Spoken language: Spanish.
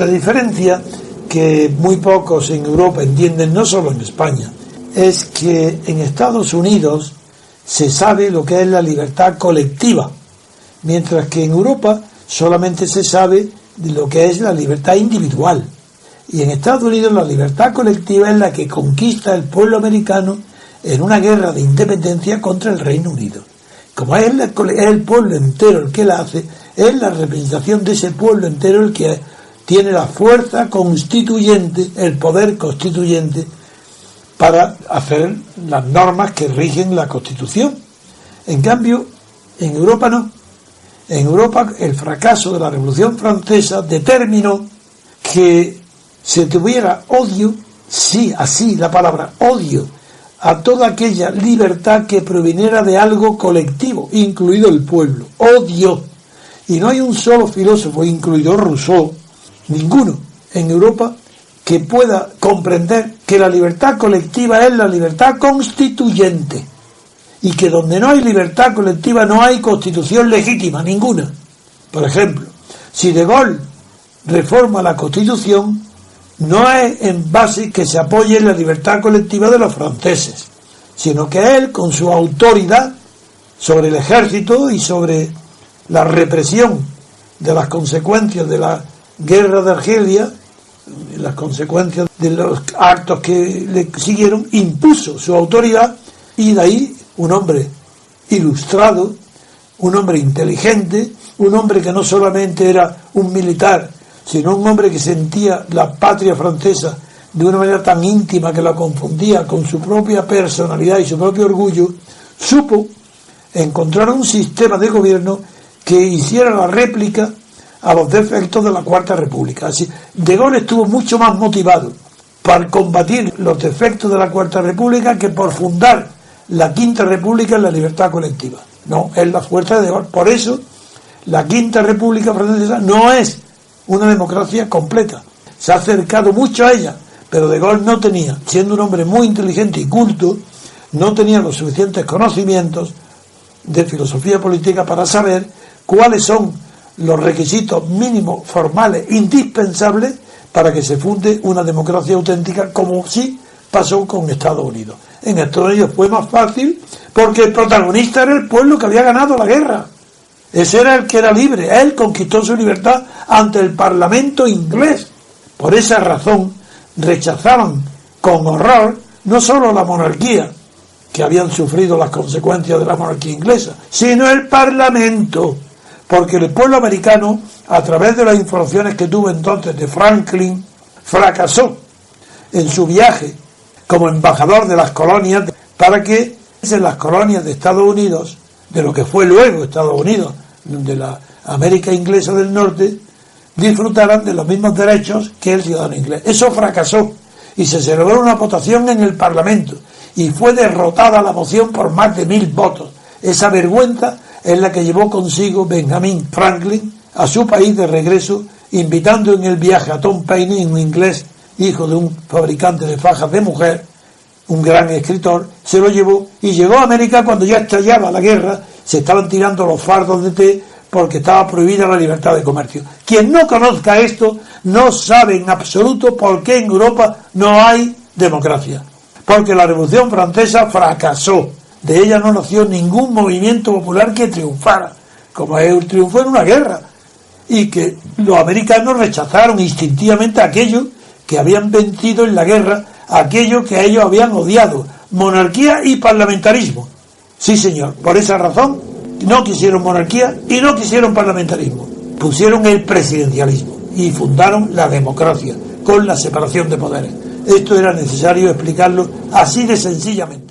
La diferencia que muy pocos en Europa entienden, no solo en España, es que en Estados Unidos se sabe lo que es la libertad colectiva, mientras que en Europa solamente se sabe de lo que es la libertad individual. Y en Estados Unidos la libertad colectiva es la que conquista el pueblo americano en una guerra de independencia contra el Reino Unido. Como es el pueblo entero el que la hace, es la representación de ese pueblo entero el que tiene la fuerza constituyente, el poder constituyente, para hacer las normas que rigen la Constitución. En cambio, en Europa no. En Europa el fracaso de la Revolución Francesa determinó que se tuviera odio, sí, así la palabra odio, a toda aquella libertad que proviniera de algo colectivo, incluido el pueblo. Odio. Y no hay un solo filósofo, incluido Rousseau, ninguno en Europa, que pueda comprender que la libertad colectiva es la libertad constituyente y que donde no hay libertad colectiva no hay constitución legítima, ninguna. Por ejemplo, si De Gaulle reforma la Constitución, no es en base que se apoye en la libertad colectiva de los franceses, sino que él, con su autoridad sobre el ejército y sobre la represión de las consecuencias de la guerra de Argelia, las consecuencias de los actos que le siguieron, impuso su autoridad, y de ahí un hombre ilustrado, un hombre inteligente, un hombre que no solamente era un militar, sino un hombre que sentía la patria francesa de una manera tan íntima que la confundía con su propia personalidad y su propio orgullo, supo encontrar un sistema de gobierno que hiciera la réplica a los defectos de la Cuarta República. Así, De Gaulle estuvo mucho más motivado para combatir los defectos de la Cuarta República que por fundar la Quinta República en la libertad colectiva. No, es la fuerza de De Gaulle. Por eso, la Quinta República Francesa no es una democracia completa. Se ha acercado mucho a ella, pero De Gaulle no tenía, siendo un hombre muy inteligente y culto, no tenía los suficientes conocimientos de filosofía política para saber cuáles son los requisitos mínimos, formales, indispensables para que se funde una democracia auténtica, como sí pasó con Estados Unidos. En Estados Unidos fue más fácil porque el protagonista era el pueblo que había ganado la guerra. Ese era el que era libre. Él conquistó su libertad ante el Parlamento inglés. Por esa razón rechazaban con horror no solo la monarquía, que habían sufrido las consecuencias de la monarquía inglesa, sino el Parlamento, porque el pueblo americano, a través de las informaciones que tuvo entonces de Franklin, fracasó en su viaje como embajador de las colonias, para que en las colonias de Estados Unidos, de lo que fue luego Estados Unidos, de la América inglesa del norte, disfrutaran de los mismos derechos que el ciudadano inglés. Eso fracasó y se celebró una votación en el Parlamento y fue derrotada la moción por más de 1000 votos. Esa vergüenza es la que llevó consigo Benjamin Franklin a su país de regreso, invitando en el viaje a Tom Paine, un inglés, hijo de un fabricante de fajas de mujer, un gran escritor. Se lo llevó y llegó a América cuando ya estallaba la guerra, se estaban tirando los fardos de té porque estaba prohibida la libertad de comercio. Quien no conozca esto no sabe en absoluto por qué en Europa no hay democracia. Porque la Revolución Francesa fracasó. De ella no nació ningún movimiento popular que triunfara, como él triunfó en una guerra, y que los americanos rechazaron instintivamente a aquellos que habían vencido en la guerra, a aquellos que a ellos habían odiado, monarquía y parlamentarismo. Sí, señor, por esa razón no quisieron monarquía y no quisieron parlamentarismo. Pusieron el presidencialismo y fundaron la democracia con la separación de poderes. Esto era necesario explicarlo así de sencillamente.